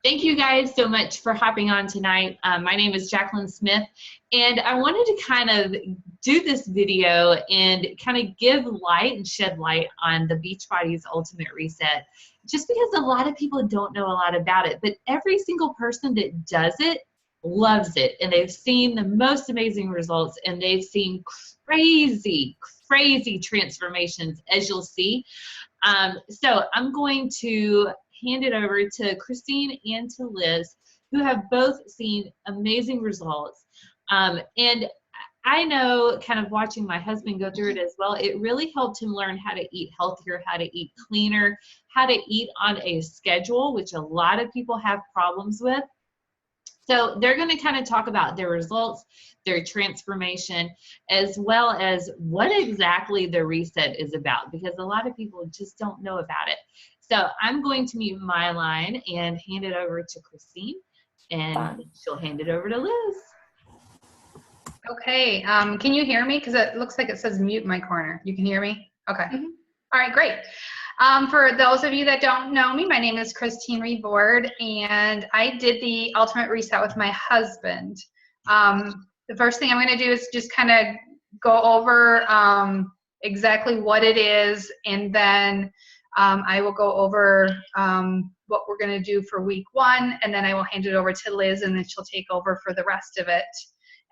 Thank you guys so much for hopping on tonight. My name is Jacqueline Smith, and I wanted to kind of do this video and kind of give light and shed light on the Beachbody's Ultimate Reset, just because a lot of people don't know a lot about it, but every single person that does it loves it, and they've seen the most amazing results, and they've seen crazy transformations, as you'll see. So I'm going to hand it over to Christine and to Liz, who have both seen amazing results. And I know, kind of watching my husband go through it as well, it really helped him learn how to eat healthier, how to eat cleaner, how to eat on a schedule, which a lot of people have problems with. So they're going to kind of talk about their results, their transformation, as well as what exactly the reset is about, because a lot of people just don't know about it. So I'm going to mute my line and hand it over to Christine, and she'll hand it over to Liz. Okay, can you hear me? Because it looks like it says mute in my corner. You can hear me? Okay. All right, great. For those of you that don't know me, my name is Christine Reed-Bord, and I did the Ultimate Reset with my husband. The first thing I'm going to do is just kind of go over exactly what it is, and then I will go over what we're going to do for week 1, and then I will hand it over to Liz, and then she'll take over for the rest of it,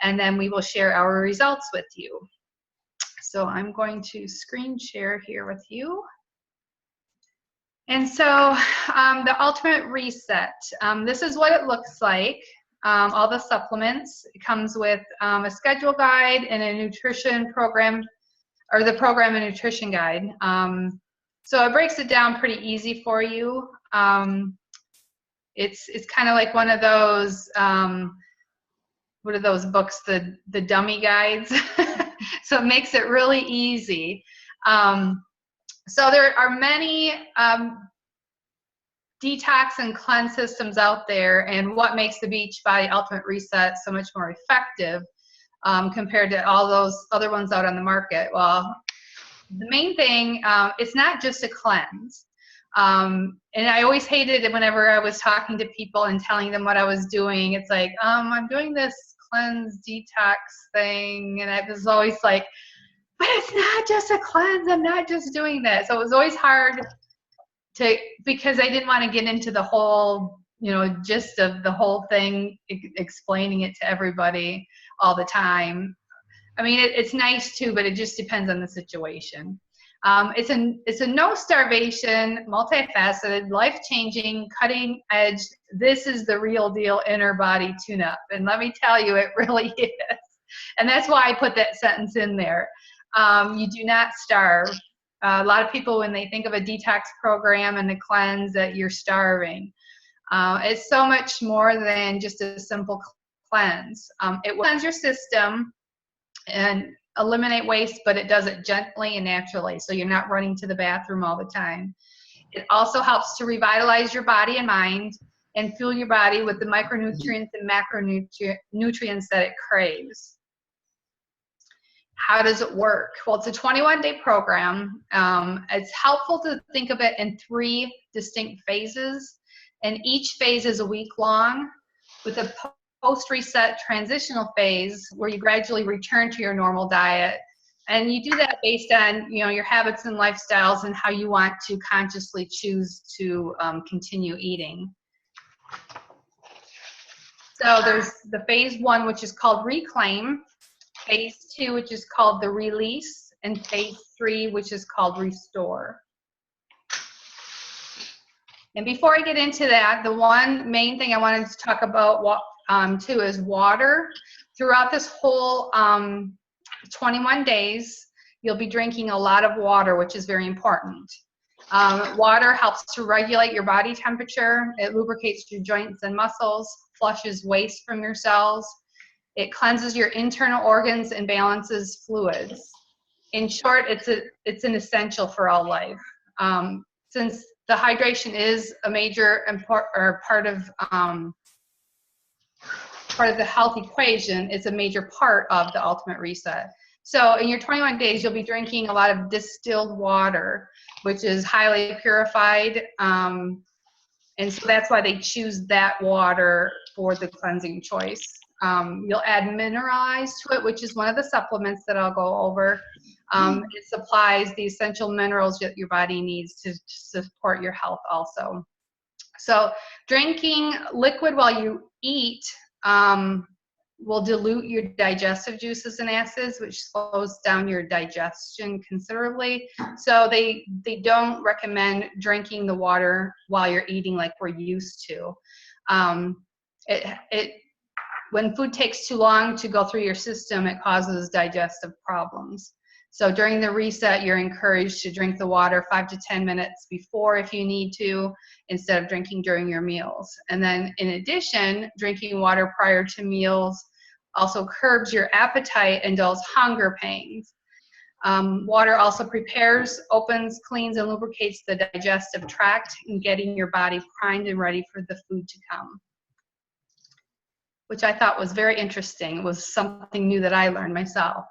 and then we will share our results with you. So I'm going to screen share here with you. And so the Ultimate Reset, this is what it looks like. All the supplements. It comes with a schedule guide and a nutrition program, or the program and nutrition guide. So it breaks it down pretty easy for you. It's kind of like one of those, what are those books, the dummy guides? So it makes it really easy. So there are many detox and cleanse systems out there, and what makes the Beachbody Ultimate Reset so much more effective compared to all those other ones out on the market? Well, the main thing, it's not just a cleanse. And I always hated it whenever I was talking to people and telling them what I was doing. It's like, I'm doing this cleanse detox thing, and I was always like, but it's not just a cleanse. I'm not just doing that. So it was always hard because I didn't want to get into the whole, gist of the whole thing, explaining it to everybody all the time. I mean, it's nice too, but it just depends on the situation. It's a no starvation, multifaceted, life-changing, cutting edge. This is the real deal inner body tune-up. And let me tell you, it really is. And that's why I put that sentence in there. You do not starve. A lot of people, when they think of a detox program and the cleanse, that you're starving. It's so much more than just a simple cleanse. It will cleanse your system and eliminate waste, but it does it gently and naturally, so you're not running to the bathroom all the time. It also helps to revitalize your body and mind and fuel your body with the micronutrients and macronutrients that it craves. How does it work? Well, it's a 21-day program. It's helpful to think of it in 3 distinct phases, and each phase is a week long, with a post-reset transitional phase where you gradually return to your normal diet. And you do that based on your habits and lifestyles and how you want to consciously choose to continue eating. So there's the phase 1, which is called Reclaim, phase 2, which is called the Release, and phase 3, which is called Restore. And before I get into that, the one main thing I wanted to talk about too is water. Throughout this whole 21 days, you'll be drinking a lot of water, which is very important. Water helps to regulate your body temperature. It lubricates your joints and muscles, flushes waste from your cells. It cleanses your internal organs and balances fluids. In short, it's an essential for all life. Since the hydration is a major part of the health equation, it's a major part of the Ultimate Reset. So in your 21 days, you'll be drinking a lot of distilled water, which is highly purified. And so that's why they choose that water for the cleansing choice. You'll add mineralized to it, which is one of the supplements that I'll go over. It supplies the essential minerals that your body needs to support your health also. So drinking liquid while you eat will dilute your digestive juices and acids, which slows down your digestion considerably. So they don't recommend drinking the water while you're eating like we're used to. When food takes too long to go through your system, it causes digestive problems. So during the reset, you're encouraged to drink the water 5 to 10 minutes before if you need to, instead of drinking during your meals. And then in addition, drinking water prior to meals also curbs your appetite and dulls hunger pains. Water also prepares, opens, cleans, and lubricates the digestive tract in getting your body primed and ready for the food to come, which I thought was very interesting. It was something new that I learned myself.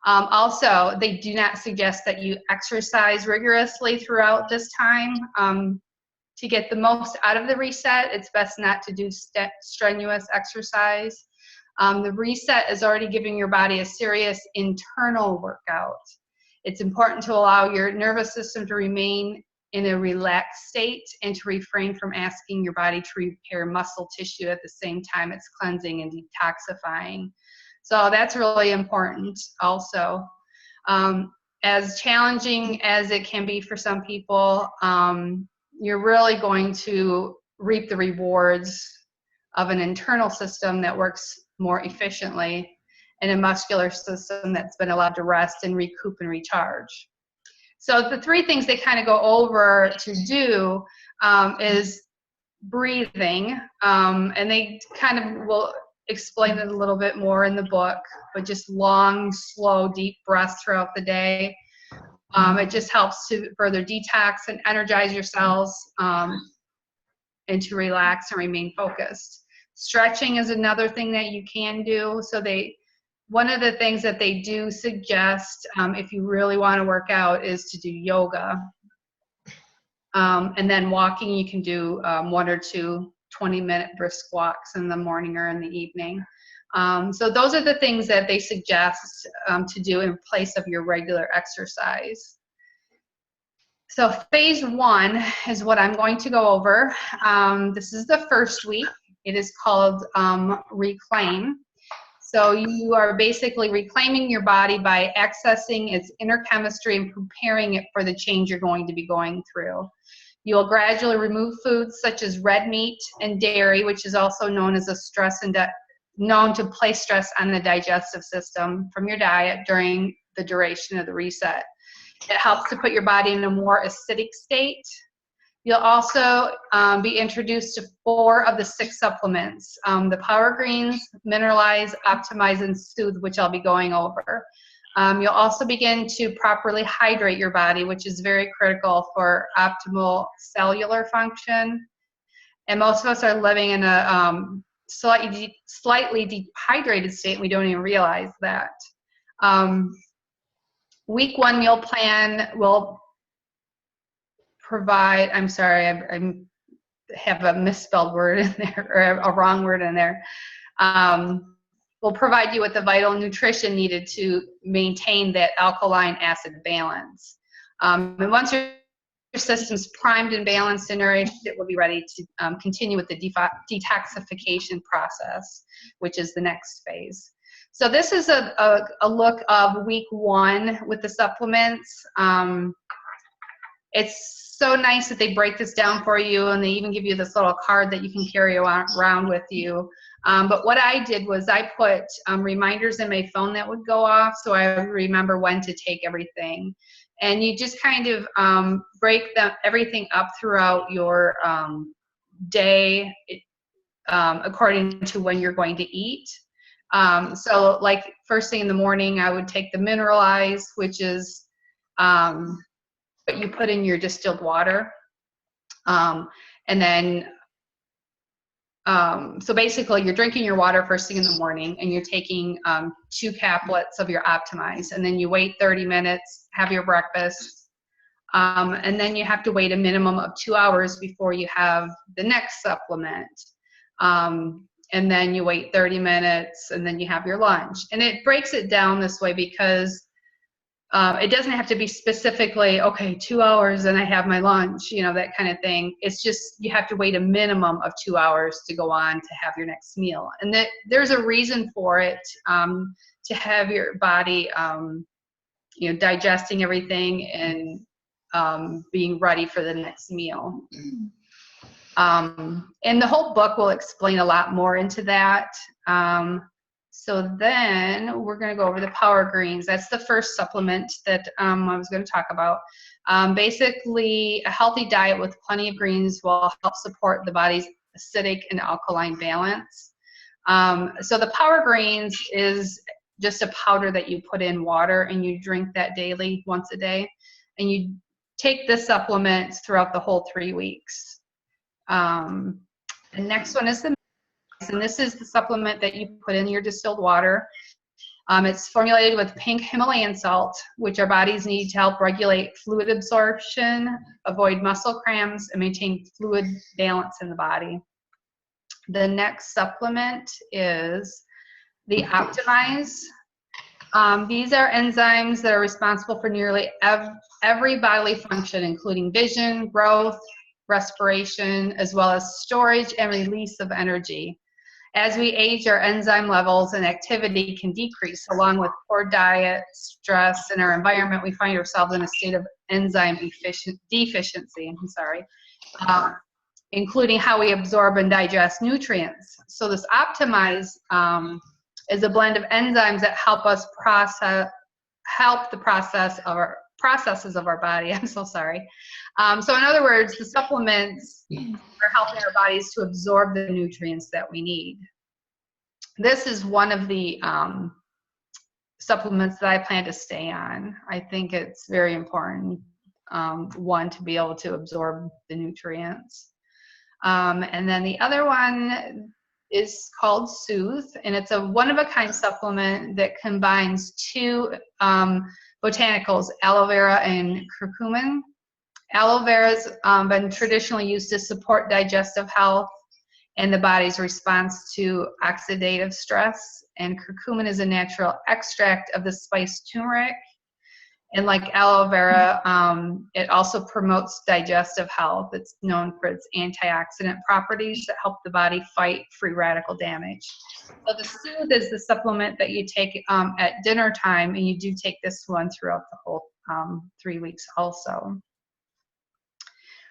Also, they do not suggest that you exercise rigorously throughout this time. To get the most out of the reset, it's best not to do strenuous exercise. The reset is already giving your body a serious internal workout. It's important to allow your nervous system to remain in a relaxed state and to refrain from asking your body to repair muscle tissue at the same time it's cleansing and detoxifying. So that's really important also. As challenging as it can be for some people, you're really going to reap the rewards of an internal system that works more efficiently and a muscular system that's been allowed to rest and recoup and recharge. So the three things they kind of go over to do is breathing, and they kind of will explain it a little bit more in the book, but just long, slow, deep breaths throughout the day. It just helps to further detox and energize your cells and to relax and remain focused. Stretching is another thing that you can do. So one of the things that they do suggest if you really want to work out is to do yoga. And then walking, you can do 1 or 2 20-minute brisk walks in the morning or in the evening. So those are the things that they suggest to do in place of your regular exercise. So phase 1 is what I'm going to go over. This is the first week. It is called Reclaim. So you are basically reclaiming your body by accessing its inner chemistry and preparing it for the change you're going to be going through. You will gradually remove foods such as red meat and dairy, which is also known as a stress and known to place stress on the digestive system, from your diet during the duration of the reset. It helps to put your body in a more acidic state. You'll also be introduced to 4 of the 6 supplements, the Power Greens, Mineralize, Optimize, and Soothe, which I'll be going over. You'll also begin to properly hydrate your body, which is very critical for optimal cellular function. And most of us are living in a slightly dehydrated state, and we don't even realize that. Week 1 meal plan will provide, I'm sorry, I have a misspelled word in there, or a wrong word in there. Will provide you with the vital nutrition needed to maintain that alkaline acid balance. And once your system's primed and balanced and nourished, it will be ready to continue with the detoxification process, which is the next phase. So this is a look of week 1 with the supplements. It's so nice that they break this down for you, and they even give you this little card that you can carry around with you. But what I did was I put reminders in my phone that would go off, so I would remember when to take everything. And you just kind of break everything up throughout your day according to when you're going to eat. So like first thing in the morning, I would take the Mineralize, which is what you put in your distilled water. And then so basically you're drinking your water first thing in the morning, and you're taking 2 caplets of your Optimize, and then you wait 30 minutes, have your breakfast, And then you have to wait a minimum of 2 hours before you have the next supplement. And then you wait 30 minutes and then you have your lunch. And it breaks it down this way because it doesn't have to be specifically, okay, 2 hours and I have my lunch, you know, that kind of thing. It's just you have to wait a minimum of 2 hours to go on to have your next meal. And that there's a reason for it, to have your body, you know, digesting everything and being ready for the next meal. And the whole book will explain a lot more into that. So then we're going to go over the Power Greens. That's the first supplement that I was going to talk about. Basically, a healthy diet with plenty of greens will help support the body's acidic and alkaline balance. So the Power Greens is just a powder that you put in water and you drink that daily, once a day. And you take this supplement throughout the whole 3 weeks. The next one is the Mix, and this is the supplement that you put in your distilled water. It's formulated with pink Himalayan salt, which our bodies need to help regulate fluid absorption, avoid muscle cramps, and maintain fluid balance in the body. The next supplement is the Optimize. These are enzymes that are responsible for nearly every bodily function, including vision, growth, respiration, as well as storage and release of energy. As we age, our enzyme levels and activity can decrease. Along with poor diet, stress, and our environment, we find ourselves in a state of enzyme deficiency, including how we absorb and digest nutrients. So this Optimize is a blend of enzymes that help us help the processes of our body. I'm so sorry. So in other words, the supplements are helping our bodies to absorb the nutrients that we need. This is one of the supplements that I plan to stay on. I think it's very important, one, to be able to absorb the nutrients. And then the other one is called Soothe, and it's a one-of-a-kind supplement that combines two botanicals, aloe vera and curcumin. Aloe vera has been traditionally used to support digestive health and the body's response to oxidative stress, and curcumin is a natural extract of the spice turmeric. And like aloe vera, it also promotes digestive health. It's known for its antioxidant properties that help the body fight free radical damage. So the Soothe is the supplement that you take at dinner time, and you do take this one throughout the whole 3 weeks also.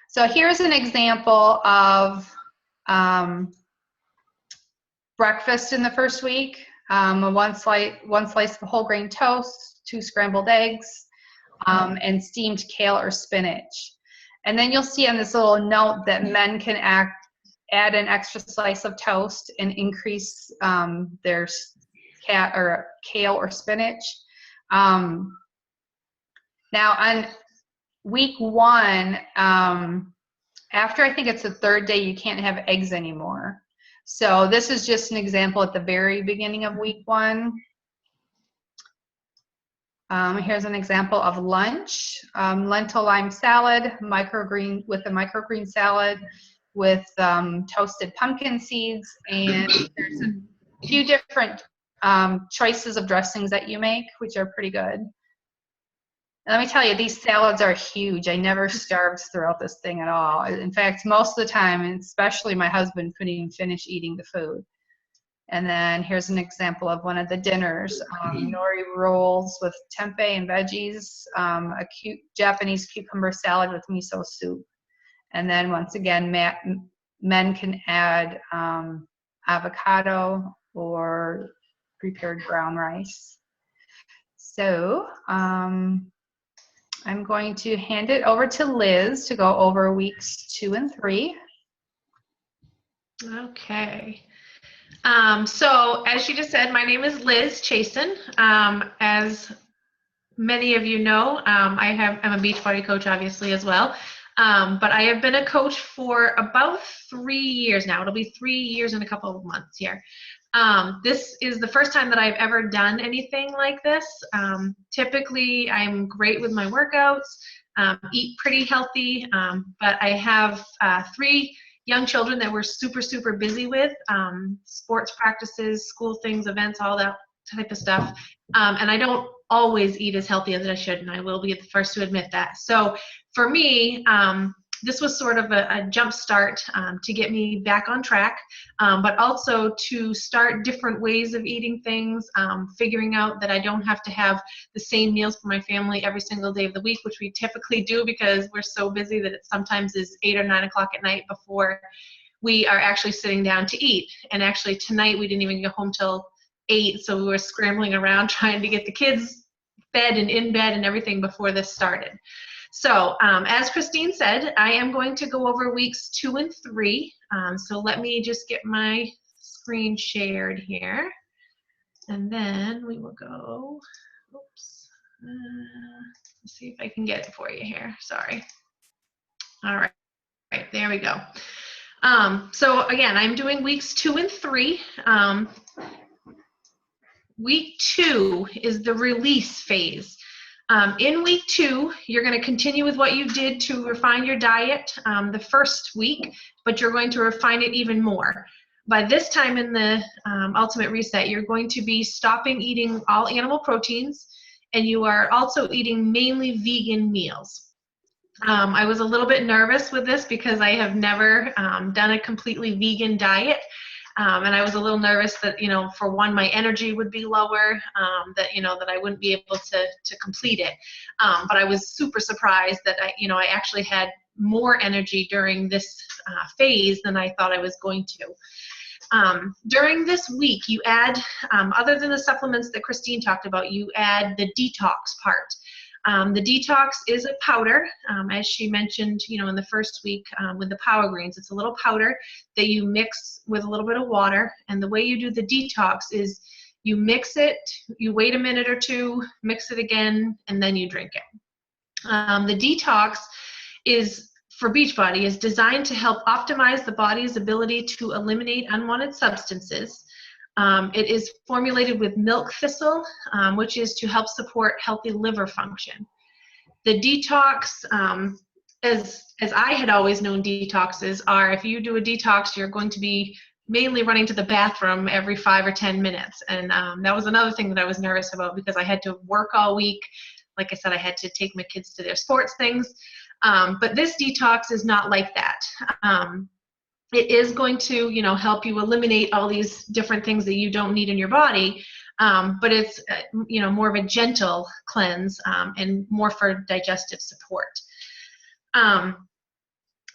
So here's an example of breakfast in the first week. One slice of whole grain toast, 2 scrambled eggs, and steamed kale or spinach. And then you'll see on this little note that men can add an extra slice of toast and increase their kale or spinach. Now on week 1, after I think it's the 3rd day, you can't have eggs anymore. So this is just an example at the very beginning of week 1. Here's an example of lunch: lentil lime salad, with a microgreen salad with toasted pumpkin seeds, and there's a few different choices of dressings that you make, which are pretty good. And let me tell you, these salads are huge. I never starved throughout this thing at all. In fact, most of the time, and especially my husband, couldn't even finish eating the food. And then here's an example of one of the dinners: nori rolls with tempeh and veggies, a cute Japanese cucumber salad with miso soup. And then once again, men can add avocado or prepared brown rice. So I'm going to hand it over to Liz to go over weeks 2 and 3. Okay. So as she just said, my name is Liz Chasen. As many of you know, I'm a Beachbody coach, obviously, as well. But I have been a coach for about 3 years now. It'll be 3 years in a couple of months here. This is the first time that I've ever done anything like this. Typically, I'm great with my workouts. eat pretty healthy, but I have 3 young children that we're super, super busy with, sports practices, school things, events, all that type of stuff. And I don't always eat as healthy as I should, and I will be the first to admit that. So for me, this was sort of a jump start to get me back on track, but also to start different ways of eating things, figuring out that I don't have to have the same meals for my family every single day of the week, which we typically do because we're so busy that it sometimes is 8 or 9 o'clock at night before we are actually sitting down to eat. And actually tonight we didn't even get home till 8, so we were scrambling around trying to get the kids fed and in bed and everything before this started. So as Christine said, I am going to go over weeks 2 and 3. So let me just get my screen shared here. And then we will go, oops, let's see if I can get it for you here, sorry. All right, there we go. So again, I'm doing weeks 2 and 3. Week 2 is the release phase. In week 2, you're going to continue with what you did to refine your diet the first week, but you're going to refine it even more. By this time in the Ultimate Reset, you're going to be stopping eating all animal proteins, and you are also eating mainly vegan meals. I was a little bit nervous with this because I have never done a completely vegan diet. And I was a little nervous that, for one, my energy would be lower, that I wouldn't be able to complete it. But I was super surprised that I actually had more energy during this phase than I thought I was going to. During this week, you add, other than the supplements that Christine talked about, you add the detox part. The detox is a powder, as she mentioned, in the first week with the Power Greens. It's a little powder that you mix with a little bit of water. And the way you do the detox is you mix it, you wait a minute or two, mix it again, and then you drink it. The detox is, for Beachbody, is designed to help optimize the body's ability to eliminate unwanted substances. It is formulated with milk thistle, which is to help support healthy liver function. The detox, as I had always known detoxes, are if you do a detox, you're going to be mainly running to the bathroom every 5 or 10 minutes. And that was another thing that I was nervous about because I had to work all week. Like I said, I had to take my kids to their sports things. But this detox is not like that. It is going to, help you eliminate all these different things that you don't need in your body, but it's, more of a gentle cleanse and more for digestive support.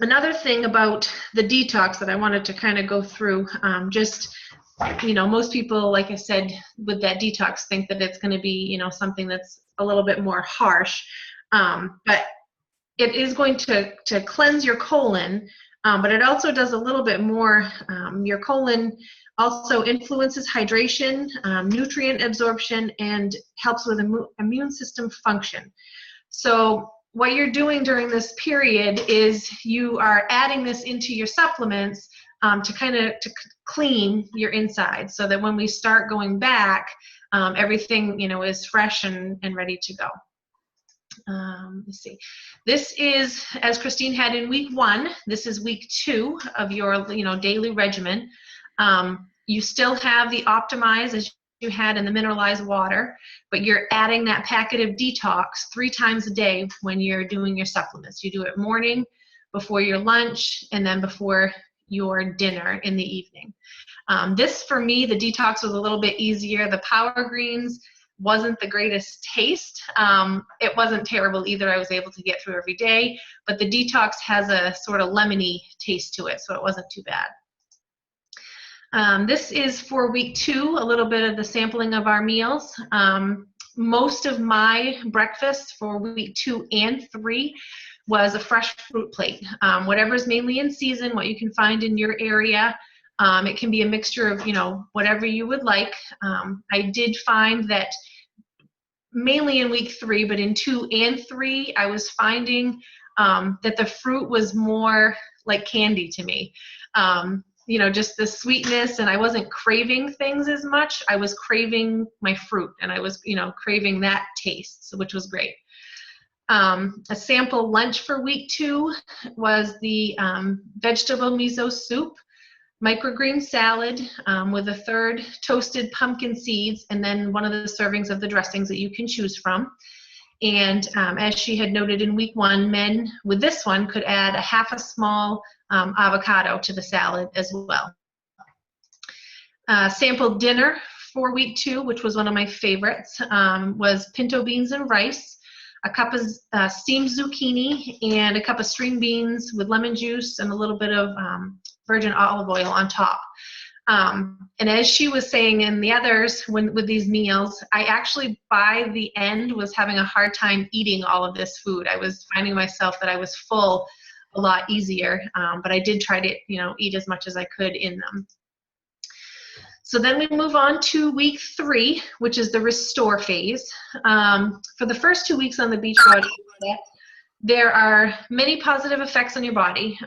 Another thing about the detox that I wanted to kind of go through, most people, like I said, with that detox think that it's going to be, something that's a little bit more harsh, but it is going to cleanse your colon. But it also does a little bit more. Your colon also influences hydration, nutrient absorption, and helps with immune system function. So what you're doing during this period is you are adding this into your supplements to clean your inside so that when we start going back, everything is fresh and ready to go. Let's see. This is, as Christine had in week 1, this is week 2 of your, daily regimen. You still have the Optimize as you had in the mineralized water, but you're adding that packet of detox 3 times a day when you're doing your supplements. You do it morning, before your lunch, and then before your dinner in the evening. This, for me, the detox was a little bit easier. The Power Greens wasn't the greatest taste. It wasn't terrible either. I was able to get through every day, but the detox has a sort of lemony taste to it, so it wasn't too bad. This is for week 2, a little bit of the sampling of our meals. Most of my breakfasts for week 2 and 3 was a fresh fruit plate. Whatever's mainly in season, what you can find in your area. It can be a mixture of, whatever you would like. I did find that mainly in week 3, but in 2 and 3, I was finding that the fruit was more like candy to me. Just the sweetness, and I wasn't craving things as much. I was craving my fruit, and I was, craving that taste, which was great. A sample lunch for week 2 was the vegetable miso soup, microgreen salad with a third toasted pumpkin seeds, and then one of the servings of the dressings that you can choose from. And as she had noted in week 1, men with this one could add a half a small avocado to the salad as well. Sample dinner for week 2, which was one of my favorites, was pinto beans and rice, a cup of steamed zucchini, and a cup of string beans with lemon juice and a little bit of virgin olive oil on top. And as she was saying in the others, with these meals, I actually by the end was having a hard time eating all of this food. I was finding myself that I was full a lot easier, but I did try to eat as much as I could in them. So then we move on to week 3, which is the restore phase. For the first 2 weeks on the Beachbody, there are many positive effects on your body.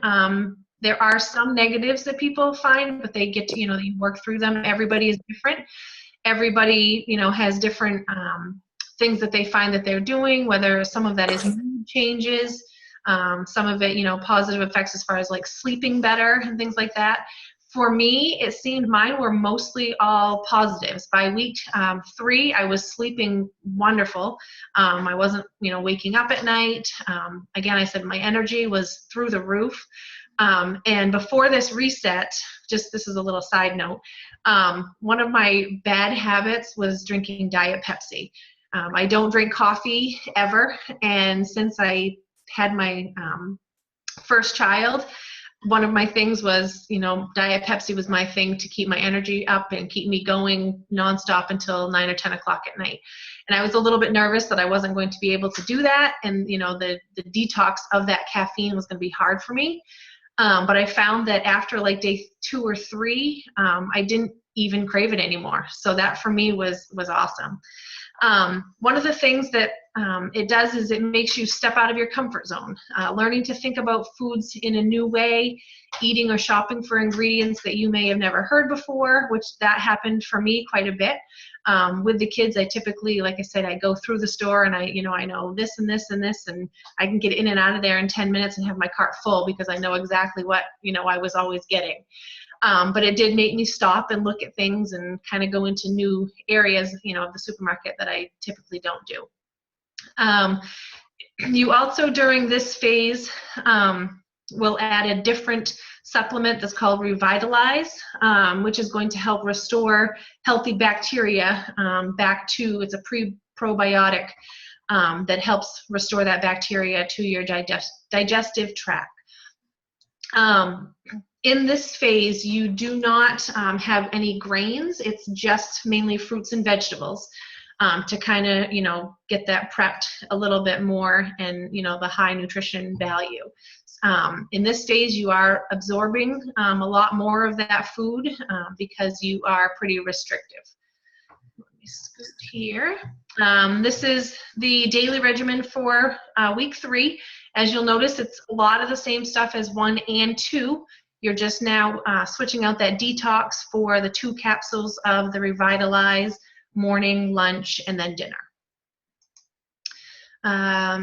There are some negatives that people find, but they get to, you work through them. Everybody is different. Everybody, has different things that they find that they're doing, whether some of that is mood changes, some of it, positive effects as far as like sleeping better and things like that. For me, it seemed mine were mostly all positives. By week 3, I was sleeping wonderful. I wasn't, waking up at night. Again, I said my energy was through the roof. And before this reset, this is a little side note, one of my bad habits was drinking Diet Pepsi. I don't drink coffee ever. And since I had my first child, one of my things was, Diet Pepsi was my thing to keep my energy up and keep me going nonstop until 9 or 10 o'clock at night. And I was a little bit nervous that I wasn't going to be able to do that. And, the detox of that caffeine was going to be hard for me. But I found that after like day 2 or 3, I didn't even crave it anymore. So that for me was awesome. One of the things that it does is it makes you step out of your comfort zone, learning to think about foods in a new way, eating or shopping for ingredients that you may have never heard before, which that happened for me quite a bit. With the kids, I typically, like I said, I go through the store and I know this and this and this, and I can get in and out of there in 10 minutes and have my cart full because I know exactly what, I was always getting. But it did make me stop and look at things and kind of go into new areas, of the supermarket that I typically don't do. You also, during this phase, will add a different supplement that's called Revitalize, which is going to help restore healthy bacteria back to, it's a probiotic that helps restore that bacteria to your digestive tract. In this phase, you do not have any grains. It's just mainly fruits and vegetables to kind of, get that prepped a little bit more and, the high nutrition value. In this phase, you are absorbing a lot more of that food because you are pretty restrictive. Let me scoot here. This is the daily regimen for week 3. As you'll notice, it's a lot of the same stuff as 1 and 2. You're just now switching out that detox for the 2 capsules of the Revitalize, morning, lunch, and then dinner.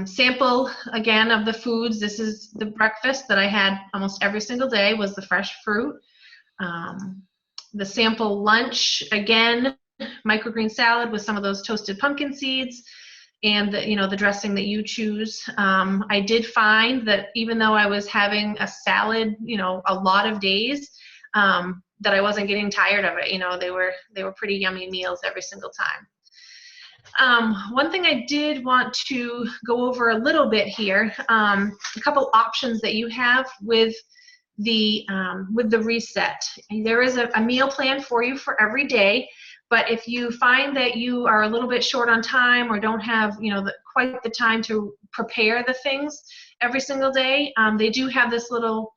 Sample, again, of the foods. This is the breakfast that I had almost every single day was the fresh fruit. The sample lunch, again, microgreen salad with some of those toasted pumpkin seeds and the dressing that you choose. I did find that even though I was having a salad, a lot of days, that I wasn't getting tired of it. They were pretty yummy meals every single time. One thing I did want to go over a little bit here, a couple options that you have with the reset. There is a meal plan for you for every day. But if you find that you are a little bit short on time or don't have, quite the time to prepare the things every single day, they do have this little,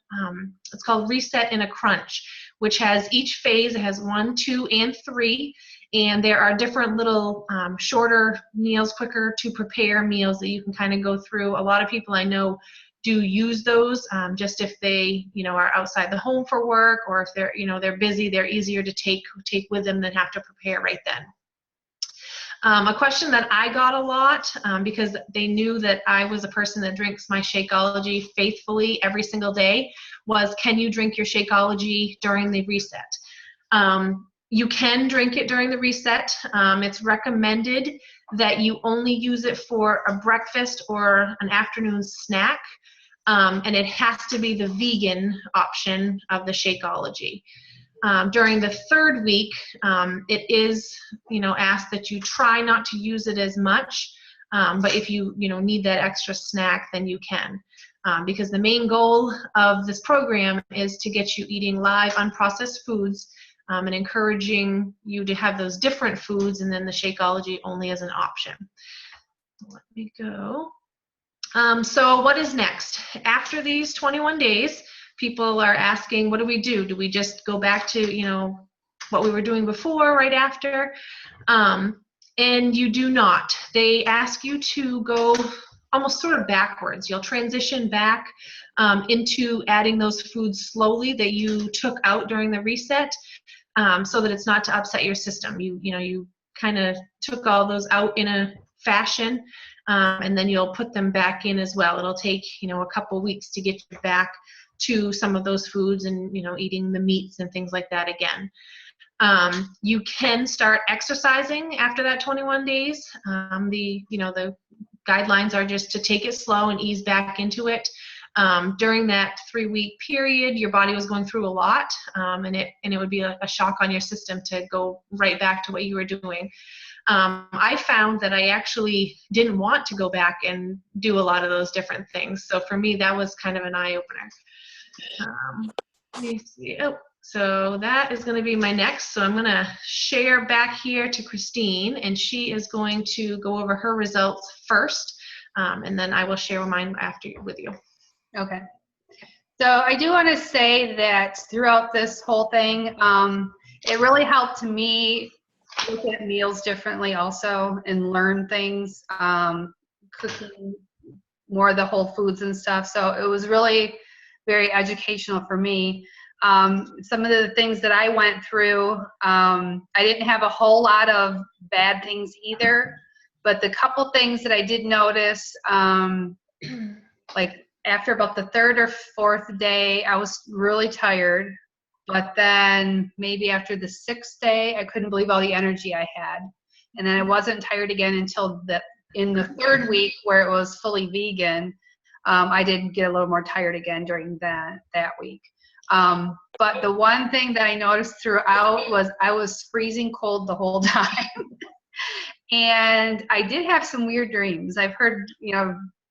it's called Reset in a Crunch, which has each phase. It has 1, 2, and 3, and there are different little shorter meals, quicker to prepare meals that you can kind of go through. A lot of people I know do use those just if they are outside the home for work, or if they're they're busy, they're easier to take with them than have to prepare right then. A question that I got a lot, because they knew that I was a person that drinks my Shakeology faithfully every single day, was, can you drink your Shakeology during the reset? You can drink it during the reset. It's recommended that you only use it for a breakfast or an afternoon snack, and it has to be the vegan option of the Shakeology. During the third week, it is, asked that you try not to use it as much, but if you, need that extra snack, then you can. Because the main goal of this program is to get you eating live, unprocessed foods, and encouraging you to have those different foods, and then the Shakeology only as an option. Let me go. So what is next? After these 21 days, people are asking, what do we do? Do we just go back to, what we were doing before, right after? And you do not. They ask you to go almost sort of backwards. You'll transition back into adding those foods slowly that you took out during the reset, so that it's not to upset your system. You kind of took all those out in a fashion, and then you'll put them back in as well. It'll take, a couple weeks to get you back to some of those foods and, eating the meats and things like that again. You can start exercising after that 21 days. The guidelines are just to take it slow and ease back into it. During that 3-week period, your body was going through a lot, and it would be a shock on your system to go right back to what you were doing. I found that I actually didn't want to go back and do a lot of those different things. So for me, that was kind of an eye-opener. Let me see. Oh, so that is going to be my next. So I'm going to share back here to Christine, and she is going to go over her results first, and then I will share mine after with you. Okay. So I do want to say that throughout this whole thing, it really helped me look at meals differently also and learn things, cooking more of the whole foods and stuff. So it was really very educational for me. Some of the things that I went through, I didn't have a whole lot of bad things either, but the couple things that I did notice, like after about the 3rd or 4th day, I was really tired. But then maybe after the 6th day, I couldn't believe all the energy I had. And then I wasn't tired again until in the 3rd week, where it was fully vegan. I did get a little more tired again during that week. But the one thing that I noticed throughout was I was freezing cold the whole time. And I did have some weird dreams. I've heard,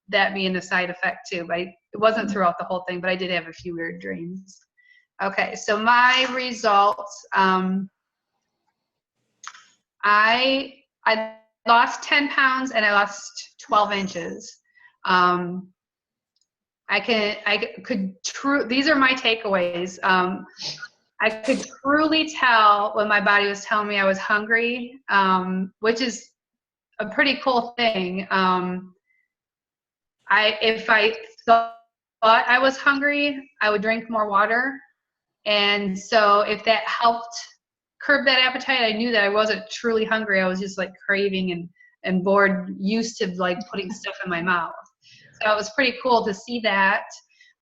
that being a side effect too, but it wasn't throughout the whole thing, but I did have a few weird dreams. Okay, so my results, I lost 10 pounds and I lost 12 inches. These are my takeaways. I could truly tell when my body was telling me I was hungry, which is a pretty cool thing. If I thought I was hungry, I would drink more water. And so if that helped curb that appetite, I knew that I wasn't truly hungry. I was just like craving and bored, used to like putting stuff in my mouth. So it was pretty cool to see that.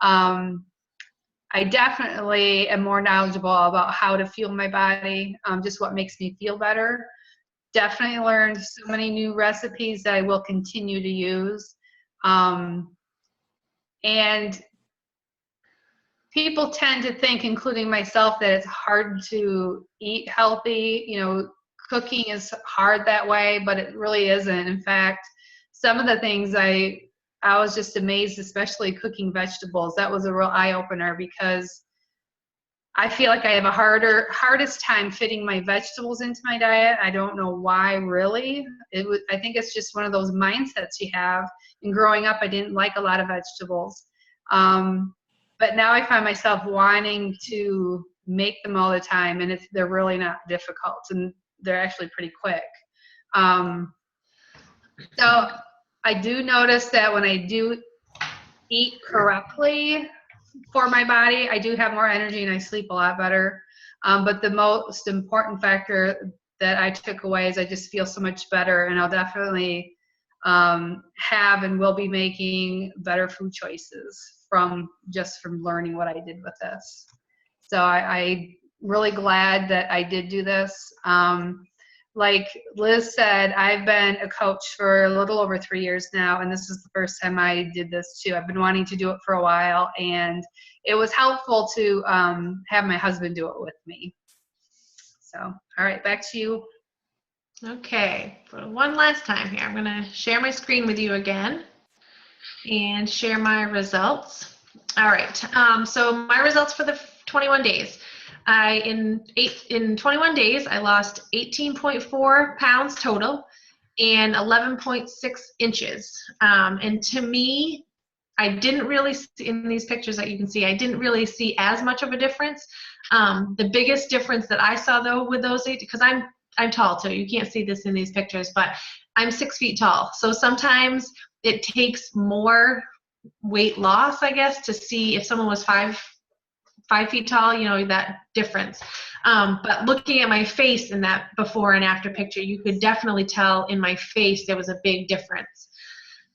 I definitely am more knowledgeable about how to fuel my body, just what makes me feel better. Definitely learned so many new recipes that I will continue to use. And people tend to think, including myself, that it's hard to eat healthy. Cooking is hard that way, but it really isn't. In fact, some of the things I was just amazed, especially cooking vegetables. That was a real eye-opener because I feel like I have a hardest time fitting my vegetables into my diet. I don't know why, really. I think it's just one of those mindsets you have. And growing up, I didn't like a lot of vegetables. But now I find myself wanting to make them all the time, and they're really not difficult, and they're actually pretty quick. So I do notice that when I do eat correctly for my body, I do have more energy and I sleep a lot better. But the most important factor that I took away is I just feel so much better, and I'll definitely have and will be making better food choices from learning what I did with this. So I really glad that I did do this. Like Liz said, I've been a coach for a little over 3 years now, and this is the first time I did this too. I've been wanting to do it for a while, and it was helpful to have my husband do it with me. So, all right, back to you. Okay, for one last time here, I'm going to share my screen with you again and share my results. All right, so my results for the 21 days. In 21 days, I lost 18.4 pounds total and 11.6 inches. And to me, I didn't really see in these pictures that you can see, I didn't really see as much of a difference. The biggest difference that I saw though with those because I'm tall too. You can't see this in these pictures, but I'm 6 feet tall. So sometimes it takes more weight loss, I guess, to see if someone was 5 feet tall, you know, that difference. But looking at my face in that before and after picture, you could definitely tell in my face there was a big difference.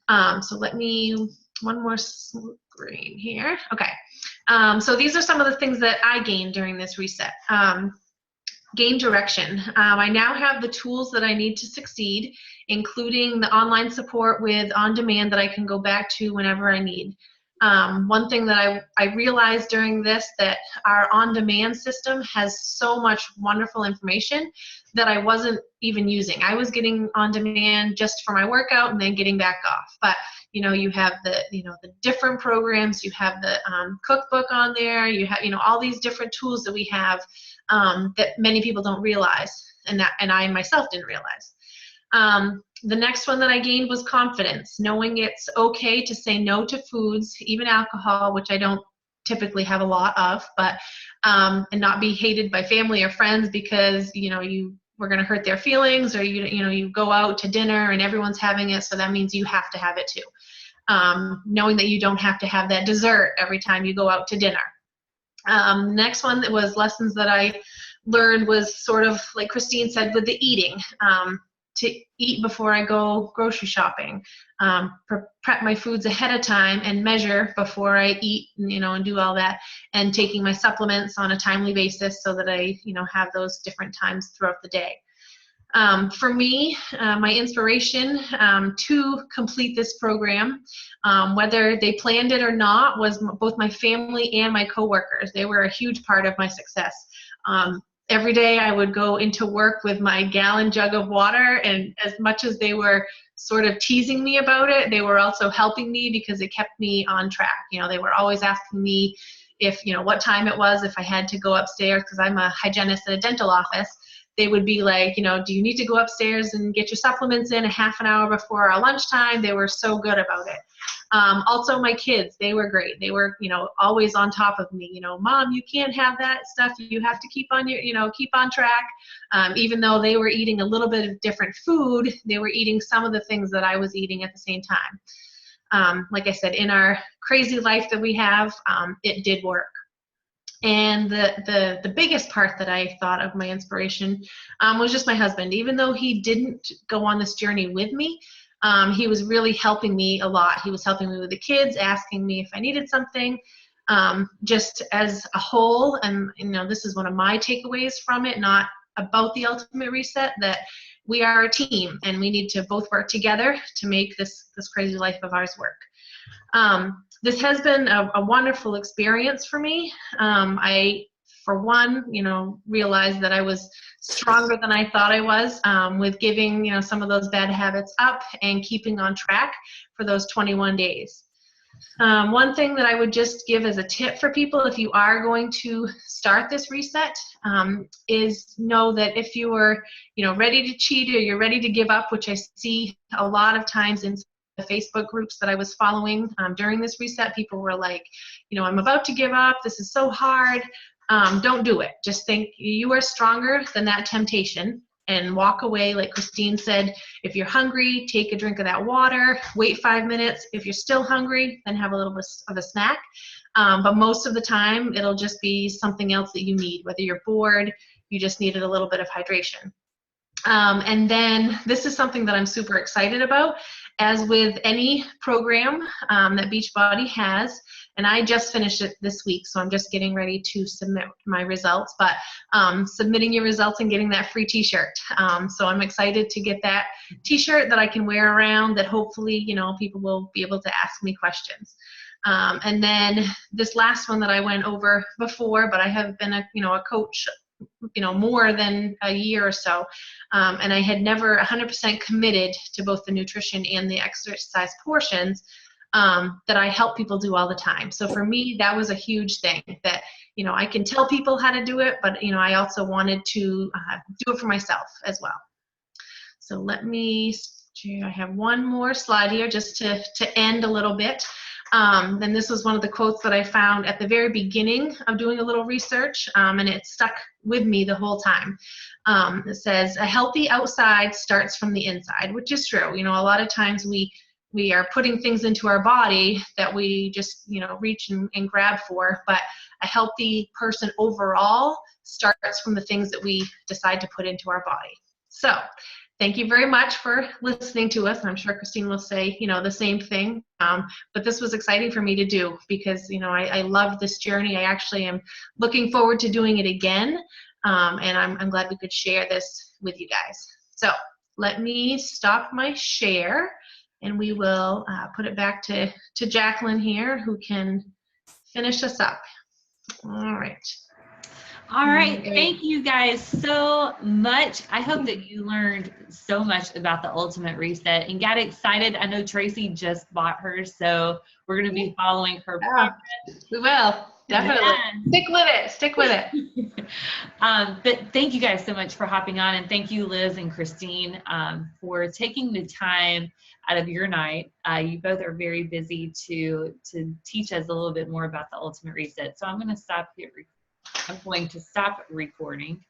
So let me, one more screen here. Okay. So these are some of the things that I gained during this reset. Gain direction. I now have the tools that I need to succeed, including the online support with On Demand that I can go back to whenever I need. One thing that I realized during this, that our on-demand system has so much wonderful information that I wasn't even using. I was getting on demand just for my workout and then getting back off. But you know, you have the different programs, you have the cookbook on there, you have all these different tools that we have that many people don't realize, and I myself didn't realize. The next one that I gained was confidence, knowing it's okay to say no to foods, even alcohol, which I don't typically have a lot of, but and not be hated by family or friends because you were going to hurt their feelings, or you go out to dinner and everyone's having it, so that means you have to have it too. Knowing that you don't have to have that dessert every time you go out to dinner. Next one that was lessons that I learned was sort of like Christine said with the eating. To eat before I go grocery shopping, prep my foods ahead of time and measure before I eat, and do all that, and taking my supplements on a timely basis so that I, have those different times throughout the day. For me, my inspiration to complete this program, whether they planned it or not, was both my family and my coworkers. They were a huge part of my success. Every day I would go into work with my gallon jug of water, and as much as they were sort of teasing me about it, they were also helping me because it kept me on track. They were always asking me if, what time it was, if I had to go upstairs, because I'm a hygienist at a dental office. They would be like, do you need to go upstairs and get your supplements in a half an hour before our lunchtime? They were so good about it. Also, my kids, they were great. They were, always on top of me. Mom, you can't have that stuff. You have to keep on keep on track. Even though they were eating a little bit of different food, they were eating some of the things that I was eating at the same time. Like I said, in our crazy life that we have, it did work. And the biggest part that I thought of my inspiration was just my husband. Even though he didn't go on this journey with me, he was really helping me a lot. He was helping me with the kids, asking me if I needed something, just as a whole. And this is one of my takeaways from it, not about the Ultimate Reset, that we are a team and we need to both work together to make this crazy life of ours work. This has been a wonderful experience for me. I, for one, realized that I was stronger than I thought I was, with giving, some of those bad habits up and keeping on track for those 21 days. One thing that I would just give as a tip for people, if you are going to start this reset, is know that if you are, ready to cheat or you're ready to give up, which I see a lot of times in the Facebook groups that I was following during this reset, people were like, I'm about to give up. This is so hard. Don't do it. Just think you are stronger than that temptation and walk away. Like Christine said, if you're hungry, take a drink of that water, wait 5 minutes. If you're still hungry, then have a little bit of a snack. But most of the time, it'll just be something else that you need, whether you're bored, you just needed a little bit of hydration. And then this is something that I'm super excited about. As with any program that Beachbody has, and I just finished it this week, so I'm just getting ready to submit my results, but submitting your results and getting that free t-shirt. So I'm excited to get that t-shirt that I can wear around, that hopefully, you know, people will be able to ask me questions. And then this last one that I went over before, but I have been a coach, more than a year or so. And I had never 100% committed to both the nutrition and the exercise portions that I help people do all the time. So for me, that was a huge thing, that, I can tell people how to do it, but, I also wanted to do it for myself as well. So let me, I have one more slide here just to end a little bit. And this was one of the quotes that I found at the very beginning of doing a little research, and it stuck with me the whole time. It says, a healthy outside starts from the inside, which is true. A lot of times we are putting things into our body that we just, reach and grab for, but a healthy person overall starts from the things that we decide to put into our body. So thank you very much for listening to us. I'm sure Christine will say, the same thing. But this was exciting for me to do because, I loved this journey. I actually am looking forward to doing it again. And I'm glad we could share this with you guys. So let me stop my share, and we will put it back to Jacqueline here, who can finish us up. All right. All right, thank you guys so much. I hope that you learned so much about the Ultimate Reset and got excited. I know Tracy just bought hers, so we're going to be following her progress. We will, definitely. Yeah. Stick with it. But thank you guys so much for hopping on, and thank you, Liz and Christine, for taking the time out of your night. You both are very busy to teach us a little bit more about the Ultimate Reset. So I'm going to stop here. I'm going to stop recording.